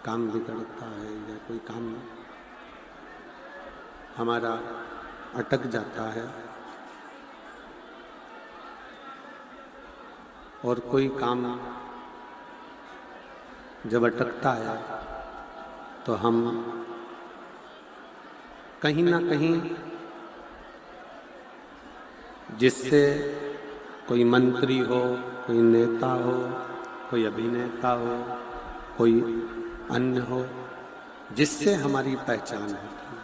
काम बिगड़ता है या कोई काम हमारा अटक जाता है और कोई काम जब अटकता है तो हम कहीं ना कहीं जिससे कोई मंत्री हो, कोई नेता हो, कोई अभिनेता हो, कोई अन्य हो, जिससे हमारी पहचान होती है,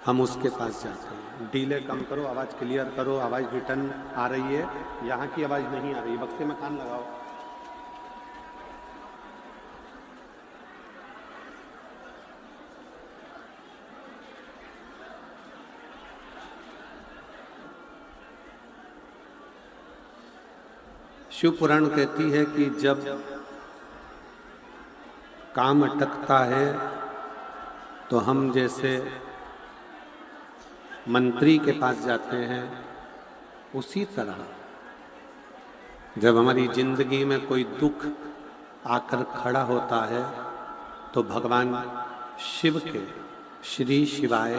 हम उसके पास जाते हैं। डीले कम करो, आवाज क्लियर करो, आवाज रिटर्न आ रही है, यहाँ की आवाज नहीं आ रही, बक्से में कान लगाओ। शिव पुराण कहती है कि जब काम अटकता है तो हम जैसे मंत्री के पास जाते हैं, उसी तरह जब हमारी जिंदगी में कोई दुख आकर खड़ा होता है तो भगवान शिव के श्री शिवाय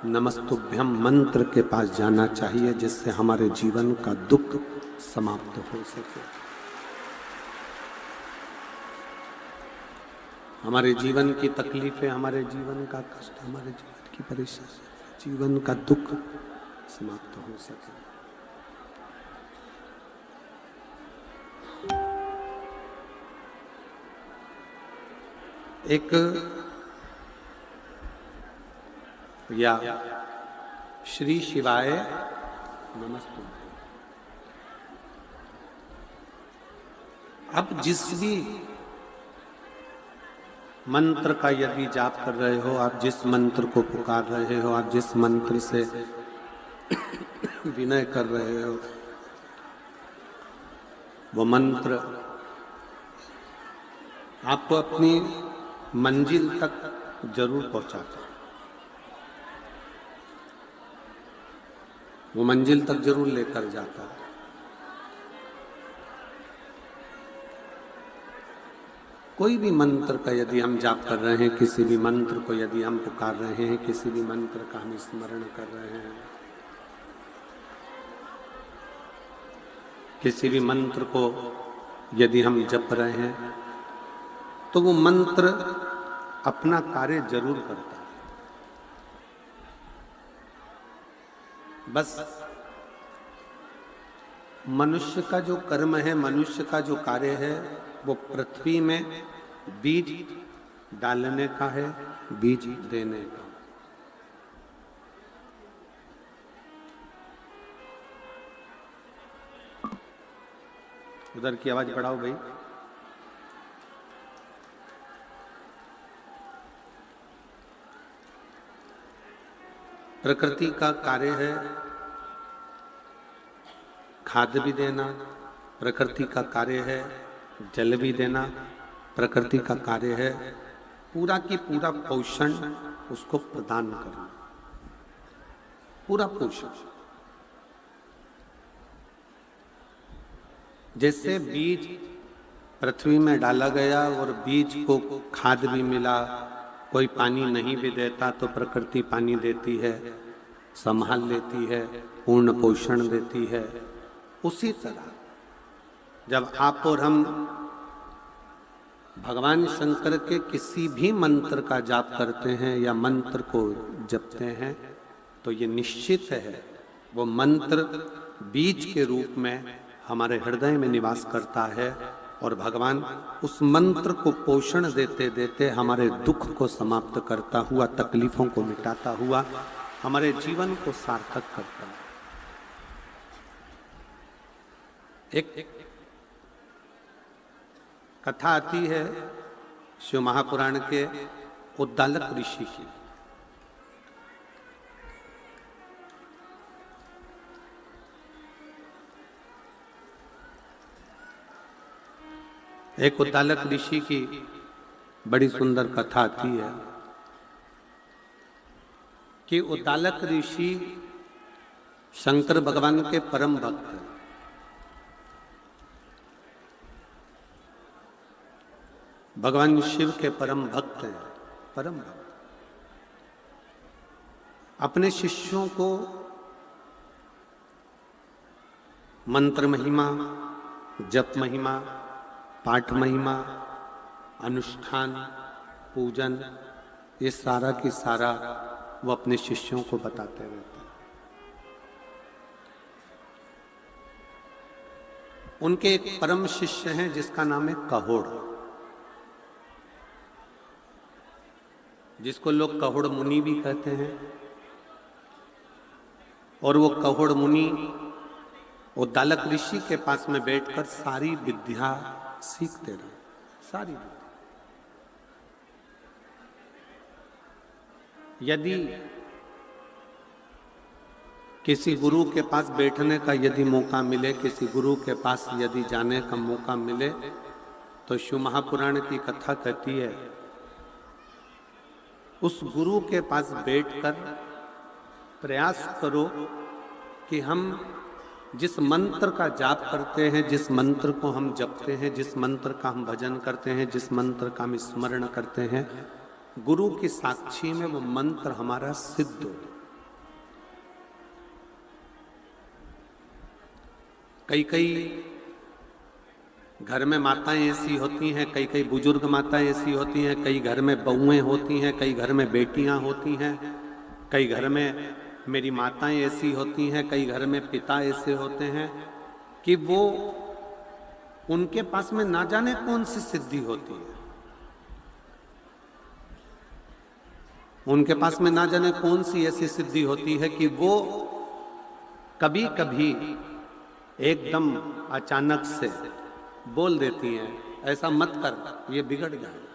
नमस्तुभ्यम मंत्र के पास जाना चाहिए, जिससे हमारे जीवन का दुख समाप्त हो सके। हमारे जीवन की तकलीफें, हमारे जीवन का कष्ट, हमारे जीवन की परेशानी, जीवन का दुख समाप्त हो सके। एक या श्री शिवाय नमस्तुभ्यम। अब जिस भी मंत्र का यदि जाप कर रहे हो, आप जिस मंत्र को पुकार रहे हो, आप जिस मंत्र से विनय कर रहे हो, वो मंत्र आपको अपनी मंजिल तक जरूर पहुंचाता है। वो मंजिल तक जरूर लेकर जाता है। कोई भी मंत्र का यदि हम जाप कर रहे हैं, किसी भी मंत्र को यदि हम पुकार रहे हैं, किसी भी मंत्र का हम स्मरण कर रहे हैं, किसी भी मंत्र को यदि हम जप रहे हैं, तो वो मंत्र अपना कार्य जरूर करता है। बस मनुष्य का जो कर्म है, मनुष्य का जो कार्य है, वो पृथ्वी में बीज डालने का है, बीज देने का। उधर की आवाज बढ़ाओ भाई। प्रकृति का कार्य है खाद भी देना, प्रकृति का कार्य है जल भी देना, प्रकृति का कार्य है पूरा की पूरा पोषण उसको प्रदान करना, पूरा पोषण। जैसे बीज पृथ्वी में डाला गया और बीज को खाद भी मिला, कोई पानी नहीं भी देता तो प्रकृति पानी देती है, संभाल लेती है, पूर्ण पोषण देती है। उसी तरह जब आप और हम भगवान शंकर के किसी भी मंत्र का जाप करते हैं या मंत्र को जपते हैं, तो ये निश्चित है वो मंत्र बीज के रूप में हमारे हृदय में निवास करता है और भगवान उस मंत्र को पोषण देते देते हमारे दुख को समाप्त करता हुआ, तकलीफों को मिटाता हुआ हमारे जीवन को सार्थक करता है। एक कथा आती है शिव महापुराण के उद्दालक ऋषि की। एक उद्दालक ऋषि की बड़ी सुंदर कथा आती है कि उद्दालक ऋषि शंकर भगवान के परम भक्त हैं। भगवान शिव के परम भक्त हैं, परम भक्त। अपने शिष्यों को मंत्र महिमा, जप महिमा, पाठ महिमा, अनुष्ठान, पूजन, ये सारा की सारा वो अपने शिष्यों को बताते रहते हैं। उनके एक परम शिष्य हैं जिसका नाम है कहोड़, जिसको लोग कहोड़ मुनि भी कहते हैं। और वो कहोड़ मुनि वो दालक ऋषि के पास में बैठकर सारी विद्या सीखते रहे, सारी विद्या। यदि किसी गुरु के पास बैठने का यदि मौका मिले, किसी गुरु के पास यदि जाने का मौका मिले, तो शिव महापुराण की कथा कहती है उस गुरु के पास बैठकर प्रयास करो कि हम जिस मंत्र का जाप करते हैं, जिस मंत्र को हम जपते हैं, जिस मंत्र का हम भजन करते हैं, जिस मंत्र का हम स्मरण करते हैं, गुरु की साक्षी में वो मंत्र हमारा सिद्ध हो। कई कई घर में माताएं ऐसी होती हैं, कई कई बुजुर्ग माताएं ऐसी होती हैं, कई घर में बहुएं होती हैं, कई घर में बेटियां होती हैं, कई घर में मेरी माताएं ऐसी होती हैं, कई घर में पिता ऐसे होते हैं कि वो उनके पास में ना जाने कौन सी सिद्धि होती है, उनके पास में ना जाने कौन सी ऐसी सिद्धि होती है कि वो कभी कभी एकदम अचानक से बोल देती हैं ऐसा मत कर, ये बिगड़ जाएगा।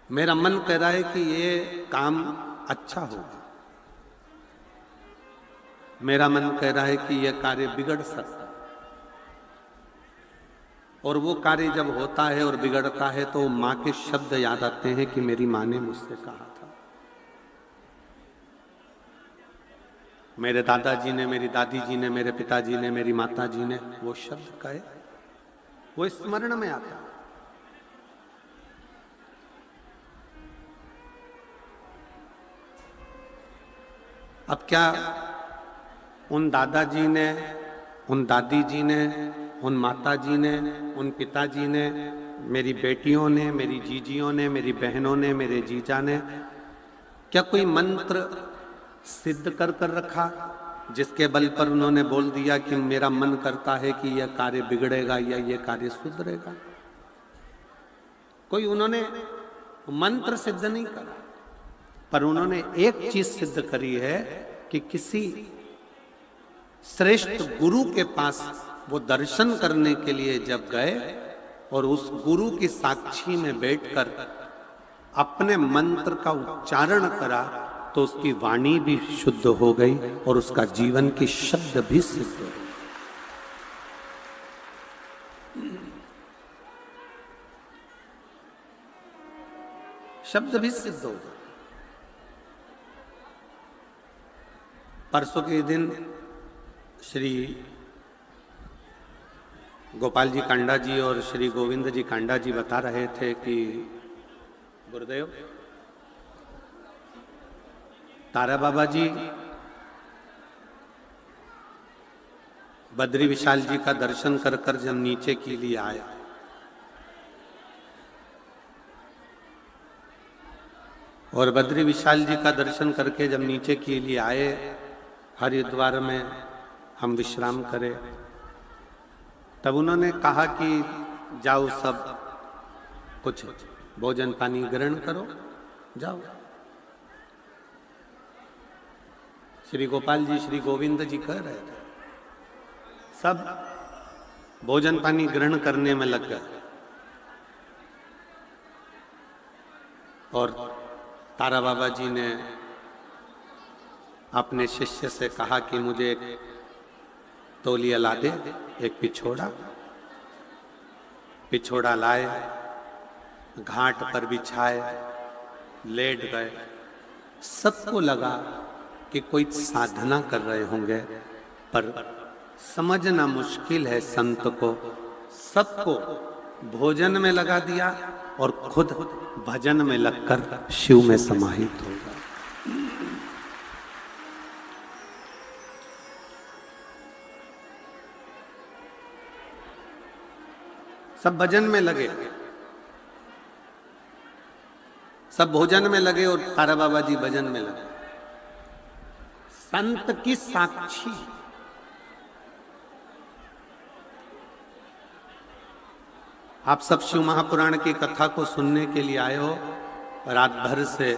मेरा मन कह रहा है कि ये काम अच्छा होगा, मेरा मन कह रहा है कि यह कार्य बिगड़ सकता है। और वो कार्य जब होता है और बिगड़ता है तो माँ के शब्द याद आते हैं कि मेरी माँ ने मुझसे कहा था, मेरे दादाजी ने, मेरी दादी जी ने, मेरे पिताजी ने, मेरी माता जी ने वो शब्द कहे, वो स्मरण में आता है। अब क्या उन दादाजी ने, उन दादी जी ने, उन माता जी ने, उन पिताजी ने, मेरी बेटियों ने, मेरी जीजियों ने, मेरी बहनों ने, मेरे जीजा ने क्या कोई मंत्र सिद्ध कर कर रखा जिसके बल पर उन्होंने बोल दिया कि मेरा मन करता है कि यह कार्य बिगड़ेगा या यह कार्य सुधरेगा? कोई उन्होंने मंत्र सिद्ध नहीं करा, पर उन्होंने एक चीज सिद्ध करी है कि किसी श्रेष्ठ गुरु के पास वो दर्शन करने के लिए जब गए और उस गुरु की साक्षी में बैठकर अपने मंत्र का उच्चारण करा तो उसकी वाणी भी शुद्ध हो गई और उसका जीवन की शब्द भी सिद्ध हो गई। शब्द भी सिद्ध हो गए। परसों के दिन श्री गोपाल जी कांडा जी और श्री गोविंद जी कांडा जी बता रहे थे कि गुरुदेव तारा बाबा जी बद्री विशाल जी का दर्शन कर कर जब नीचे के लिए आया और बद्री विशाल जी का दर्शन करके जब नीचे के लिए आए, हरिद्वार में हम विश्राम करें, तब उन्होंने कहा कि जाओ सब कुछ भोजन पानी ग्रहण करो, जाओ। श्री गोपाल जी, श्री गोविंद जी कह रहे थे, सब भोजन पानी ग्रहण करने में लग गए और तारा बाबा जी ने अपने शिष्य से कहा कि मुझे एक तौलिया ला दे, एक पिछोड़ा लाए, घाट पर बिछाए, लेट गए। सबको लगा कि कोई साधना कर रहे होंगे, पर समझना मुश्किल है संत को, सबको भोजन में लगा दिया और खुद भजन में लगकर शिव में समाहित हो गया। सब भजन में लगे, सब भोजन में लगे और तारा बाबा जी भजन में लगे। संत की साक्षी, आप सब शिव महापुराण की कथा को सुनने के लिए आए हो, रात भर से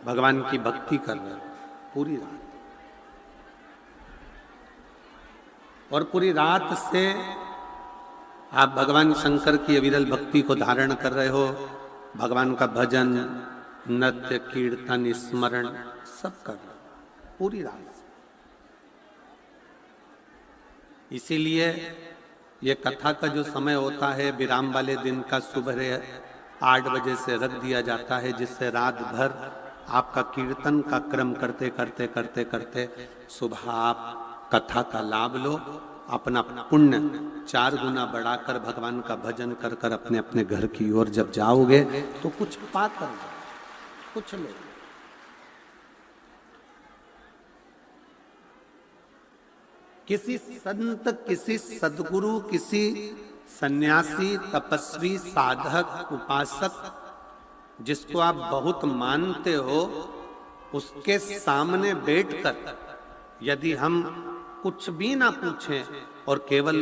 भगवान की भक्ति कर रहे हो पूरी रात, और पूरी रात से आप भगवान शंकर की अविरल भक्ति को धारण कर रहे हो। भगवान का भजन, नृत्य, कीर्तन, स्मरण सब कर रहे हो पूरी रात। इसीलिए ये कथा का जो समय होता है विराम वाले दिन का सुबह 8 बजे से रख दिया जाता है, जिससे रात भर आपका कीर्तन का क्रम करते करते करते करते सुबह आप कथा का लाभ लो, अपना पुण्य 4 गुना बढ़ाकर भगवान का भजन कर कर अपने अपने घर की ओर जब जाओगे तो कुछ पा कर जाओ, कुछ लो। किसी संत, किसी सद्गुरु, किसी सन्यासी, तपस्वी, साधक, उपासक जिसको आप बहुत मानते हो, उसके सामने बैठकर यदि हम कुछ भी ना पूछें और केवल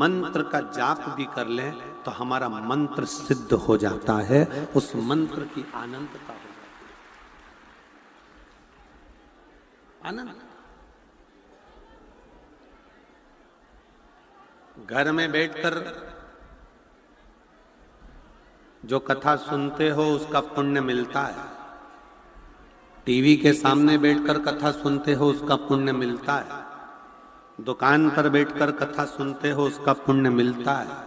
मंत्र का जाप भी कर लें तो हमारा मंत्र सिद्ध हो जाता है। उस मंत्र की आनंदता हो जाती है, आनंद। घर में बैठकर जो कथा सुनते हो उसका पुण्य मिलता है, टीवी के सामने बैठकर कथा सुनते हो उसका पुण्य मिलता है, दुकान पर बैठकर कथा सुनते हो उसका पुण्य मिलता है,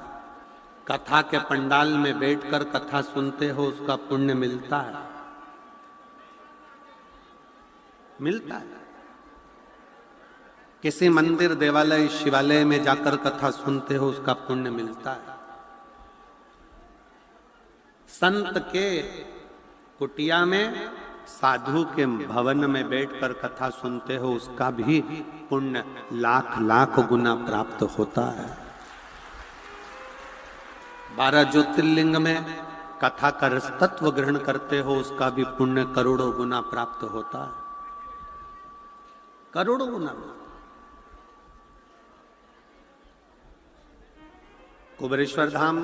कथा के पंडाल में बैठकर कथा सुनते हो उसका पुण्य मिलता है, मिलता है। किसी मंदिर, देवालय, शिवालय में जाकर कथा सुनते हो उसका पुण्य मिलता है। संत के कुटिया में, साधु के भवन में बैठकर कथा सुनते हो उसका भी पुण्य लाख लाख गुना प्राप्त होता है। 12 ज्योतिर्लिंग में कथा का रस तत्व ग्रहण करते हो उसका भी पुण्य करोड़ों गुना प्राप्त होता है, करोड़ों गुना। कुबेरेश्वर धाम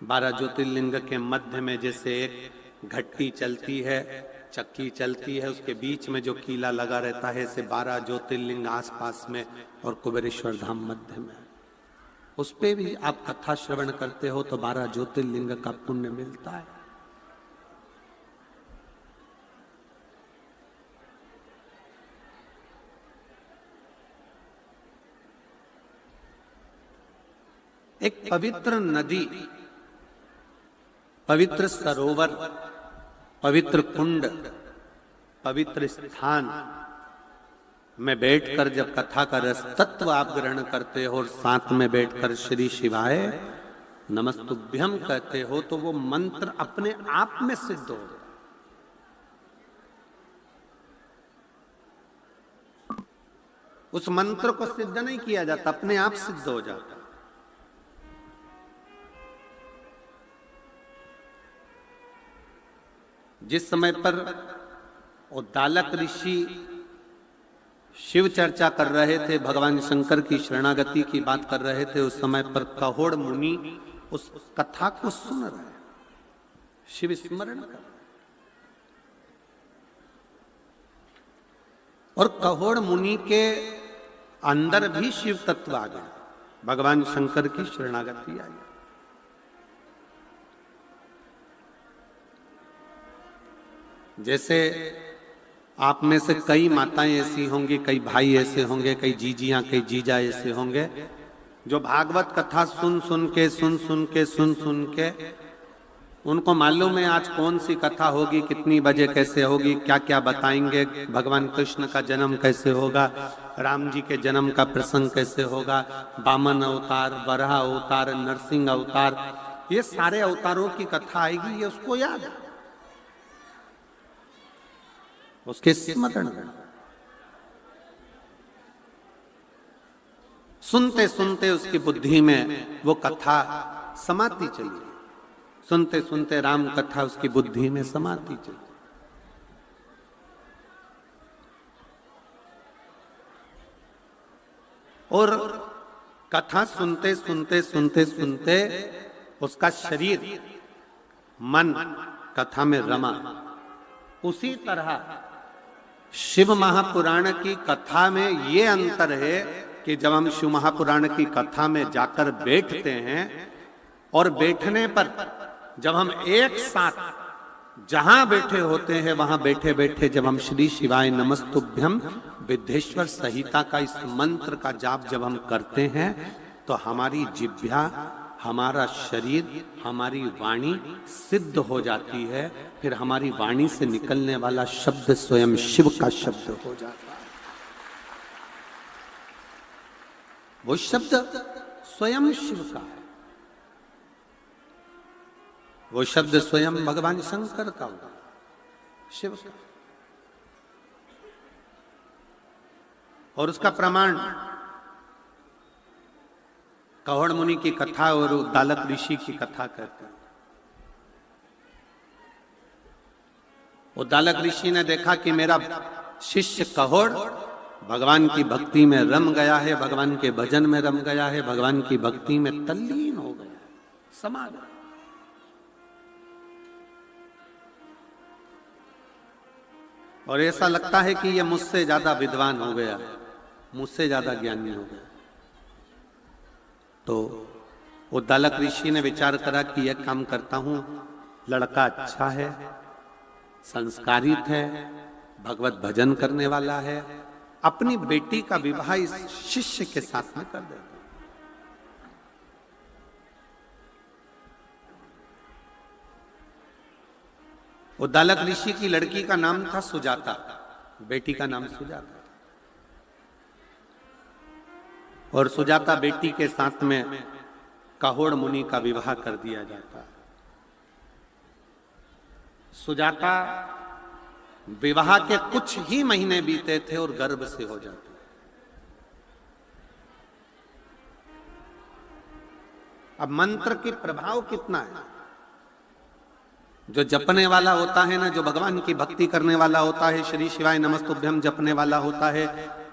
12 ज्योतिर्लिंग के मध्य में जैसे एक घट्टी चलती है, चक्की चलती है, उसके बीच में जो कीला लगा रहता है, ऐसे 12 ज्योतिर्लिंग आसपास में और कुबेरेश्वर धाम मध्य में। उस पे भी आप कथा श्रवण करते हो तो 12 ज्योतिर्लिंग का पुण्य मिलता है। एक पवित्र नदी, पवित्र सरोवर, पवित्र कुंड, पवित्र स्थान में बैठकर जब कथा का रस तत्व आप ग्रहण करते हो और साथ में बैठकर श्री शिवाय नमस्तुभ्यम कहते हो तो वो मंत्र अपने आप में सिद्ध हो जाता। उस मंत्र को सिद्ध नहीं किया जाता, अपने आप सिद्ध हो जाता। जिस समय पर उद्दालक ऋषि शिव चर्चा कर रहे थे, भगवान शंकर की शरणागति की बात कर रहे थे, उस समय पर कहोड़ मुनि उस कथा को सुन रहे, शिव स्मरण कर रहे। और कहोड़ मुनि के अंदर भी शिव तत्व आ गया, भगवान शंकर की शरणागति आई। जैसे आप में से कई माताएं ऐसी होंगी, कई भाई ऐसे होंगे, कई जीजियां, कई जीजा ऐसे होंगे जो भागवत कथा सुन सुन के उनको मालूम है आज कौन सी कथा होगी, कितनी बजे कैसे होगी, क्या क्या बताएंगे, भगवान कृष्ण का जन्म कैसे होगा, राम जी के जन्म का प्रसंग कैसे होगा, वामन अवतार, वराह अवतार, नरसिंह अवतार, ये सारे अवतारों की कथा आएगी, ये उसको याद है, उसके स्मरण में। सुनते सुनते उसकी बुद्धि में वो कथा समाती चली, सुनते सुनते राम कथा उसकी बुद्धि में समाती चली। और कथा सुनते सुनते सुनते सुनते उसका शरीर मन कथा में रमा। उसी तरह शिव महापुराण की कथा में ये अंतर है कि जब हम शिव महापुराण की कथा में जाकर बैठते हैं और बैठने पर जब हम एक साथ जहां बैठे होते हैं वहां बैठे बैठे जब हम श्री शिवाय नमस्तुभ्यम विद्येश्वर संहिता का इस मंत्र का जाप जब हम करते हैं तो हमारी जिह्वा, हमारा शरीर, हमारी वाणी सिद्ध हो जाती है। फिर हमारी वाणी से निकलने वाला शब्द स्वयं शिव का शब्द हो जाता है। वो शब्द स्वयं शिव का है, वो शब्द स्वयं भगवान शंकर का होगा, शिव का। और उसका प्रमाण कहोड़ मुनि की कथा और उद्दालक ऋषि की कथा कहते हैं। उद्दालक ऋषि ने देखा कि मेरा शिष्य कहोड़ भगवान की भक्ति में रम गया है, भगवान के भजन में रम गया है, भगवान की भक्ति में तल्लीन हो गया है, समा गया। और ऐसा लगता है कि ये मुझसे ज्यादा विद्वान हो गया, मुझसे ज्यादा ज्ञानी हो गया। तो उद्दालक ऋषि ने विचार करा कि यह काम करता हूं, लड़का अच्छा है, संस्कारित है, भगवत भजन करने वाला है, अपनी बेटी का विवाह इस शिष्य के साथ में कर देता। उद्दालक ऋषि की लड़की का नाम था सुजाता, बेटी का नाम सुजाता। और सुजाता बेटी के साथ में कहोड़ मुनि का विवाह कर दिया जाता। सुजाता विवाह के कुछ ही महीने बीते थे और गर्भ से हो जाते। अब मंत्र की प्रभाव कितना है, जो जपने वाला होता है ना, जो भगवान की भक्ति करने वाला होता है, श्री शिवाय नमस्तुभ्यम जपने वाला होता है,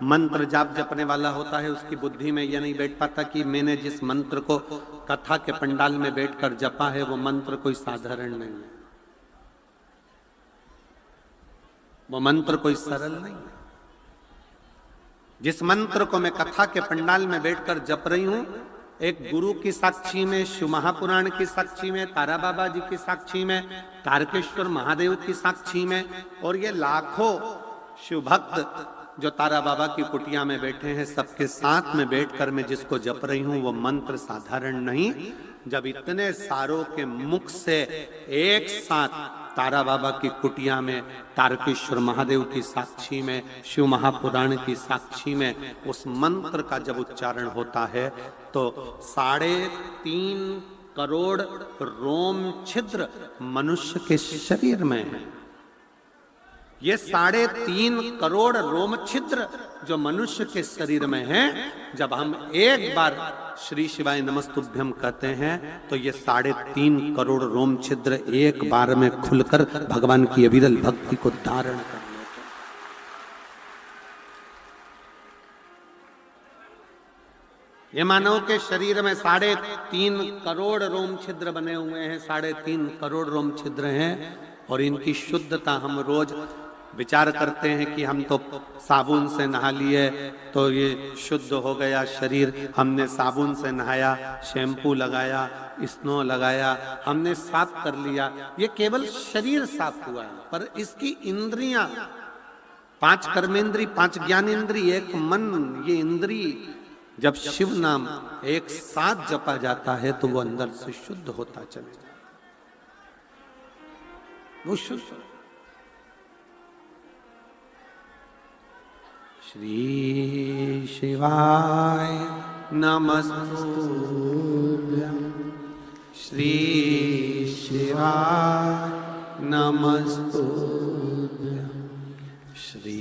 मंत्र जाप जपने वाला होता है, उसकी बुद्धि में यह नहीं बैठ पाता कि मैंने जिस मंत्र को कथा के पंडाल में बैठकर जपा है वो मंत्र कोई साधारण नहीं है, वो मंत्र कोई सरल नहीं है। जिस मंत्र को मैं कथा के पंडाल में बैठकर जप रही हूं, एक गुरु की साक्षी में, शिव महापुराण की साक्षी में, तारा बाबा जी की साक्षी में, तारकेश्वर महादेव की साक्षी में, और ये लाखों शिव भक्त जो तारा बाबा की कुटिया में बैठे हैं, सबके साथ में बैठकर मैं जिसको जप रही हूं वो मंत्र साधारण नहीं। जब इतने सारों के मुख से एक साथ तारा बाबा की कुटिया में, तारकेश्वर महादेव की साक्षी में, शिव महापुराण की साक्षी में उस मंत्र का जब उच्चारण होता है तो 3.5 करोड़ रोम छिद्र मनुष्य के शरीर में है। ये 3.5 करोड़ रोम छिद्र जो मनुष्य के शरीर में है, जब हम एक बार श्री शिवाय नमस्तुभ्यम कहते हैं तो ये 3.5 करोड़ रोम छिद्र एक बार में खुलकर भगवान की अविरल भक्ति को धारण कर लेते हैं। ये मानव के शरीर में 3.5 करोड़ रोम छिद्र बने हुए हैं, 3.5 करोड़ रोम छिद्र हैं, और इनकी शुद्धता हम रोज विचार करते हैं कि हम तो साबुन से नहा लिए तो ये शुद्ध हो गया शरीर, हमने साबुन से नहाया, शैम्पू लगाया, स्नो लगाया, हमने साफ कर लिया, ये केवल शरीर साफ हुआ है। पर इसकी इंद्रियां, 5 कर्मेंद्री, 5 ज्ञानेंद्री, एक मन, ये इंद्री जब शिव नाम एक साथ जपा जाता है तो वो अंदर से शुद्ध होता चले जाता। वो शुद्ध। श्री शिवाय नमस्तुभ्यं, श्री शिवाय नमस्तुभ्यं, श्री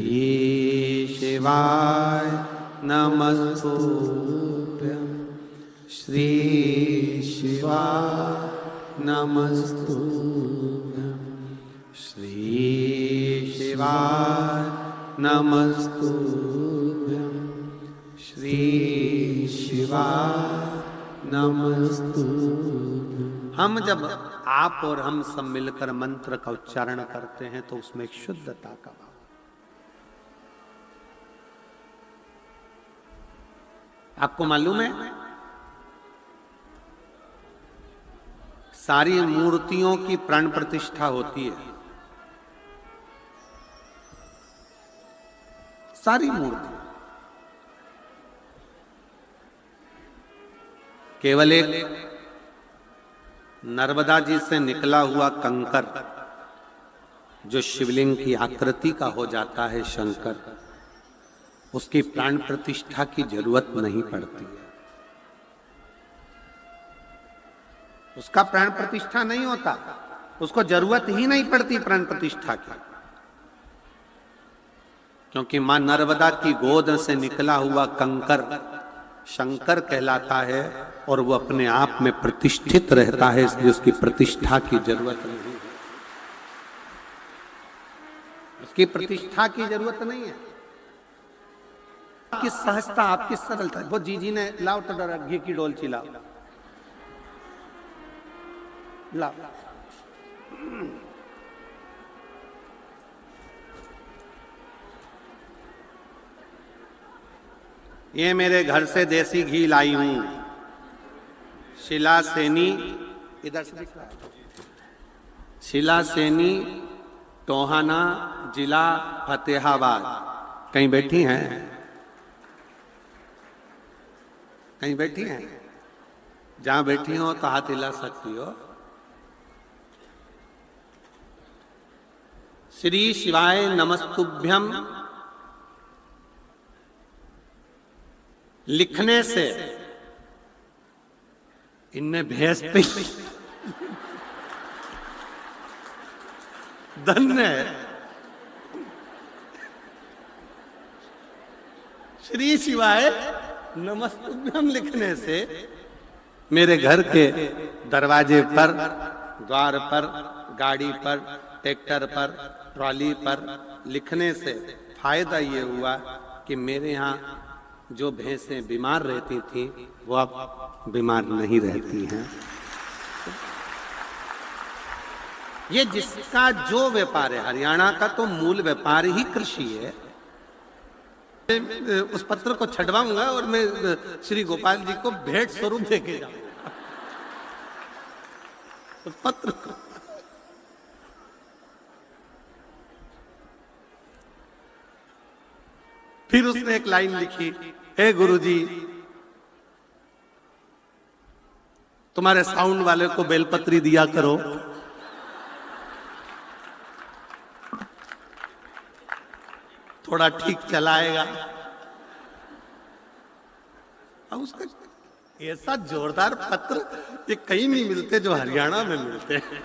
शिवाय नमस्तुभ्यं, श्री शिवाय नमस्तुभ्यं, श्री शिवाय नमस्तुभ्यं, श्री शिवाय नमस्तुभ्यं। हम जब आप और हम सब मिलकर मंत्र का उच्चारण करते हैं तो उसमें एक शुद्धता का भाव। आपको मालूम है सारी मूर्तियों की प्राण प्रतिष्ठा होती है, सारी मूर्ति। केवल एक नर्मदा जी से निकला हुआ कंकर जो शिवलिंग की आकृति का हो जाता है शंकर, उसकी प्राण प्रतिष्ठा की जरूरत नहीं पड़ती है। उसका प्राण प्रतिष्ठा नहीं होता, उसको जरूरत ही नहीं पड़ती प्राण प्रतिष्ठा की, क्योंकि मां नर्मदा की गोद से निकला हुआ कंकर शंकर कहलाता है और वो अपने आप में प्रतिष्ठित रहता है, इसलिए उसकी प्रतिष्ठा की जरूरत नहीं है। उसकी प्रतिष्ठा की जरूरत नहीं है। आपकी सहजता, आपकी सरलता। वो जी ने लाओ तो घी की डोलची लाओ, लाओ। ये मेरे घर से देसी घी लाई हूं, शिला सेनी, इधर से दिख रहा है, शिला सेनी, टोहाना, जिला फतेहाबाद। कहीं बैठी हैं? कहीं बैठी हैं? जहां बैठी हो तो हाथ हिला सकती हो। श्री शिवाय नमस्तुभ्यम लिखने से इनने भैंस पे धन्य है। श्री शिवाय नमस्तुभ्यम लिखने से मेरे घर के दरवाजे पर, द्वार पर, गाड़ी पर, ट्रैक्टर पर, ट्रॉली पर लिखने से फायदा ये हुआ कि मेरे यहाँ जो भैंसें बीमार रहती थी वो अब बीमार नहीं रहती हैं। ये जिसका जो व्यापार है, हरियाणा का तो मूल व्यापार ही कृषि है। उस पत्र को छटवाऊंगा और मैं श्री गोपाल जी को भेंट स्वरूप देके जाऊंगा उस पत्र को। फिर उसने एक लाइन लिखी, हे गुरुजी, तुम्हारे साउंड वाले को बेलपत्री दिया करो। थोड़ा ठीक चलाएगा। अब उसका ऐसा जोरदार पत्र ये कहीं नहीं मिलते जो हरियाणा में मिलते हैं।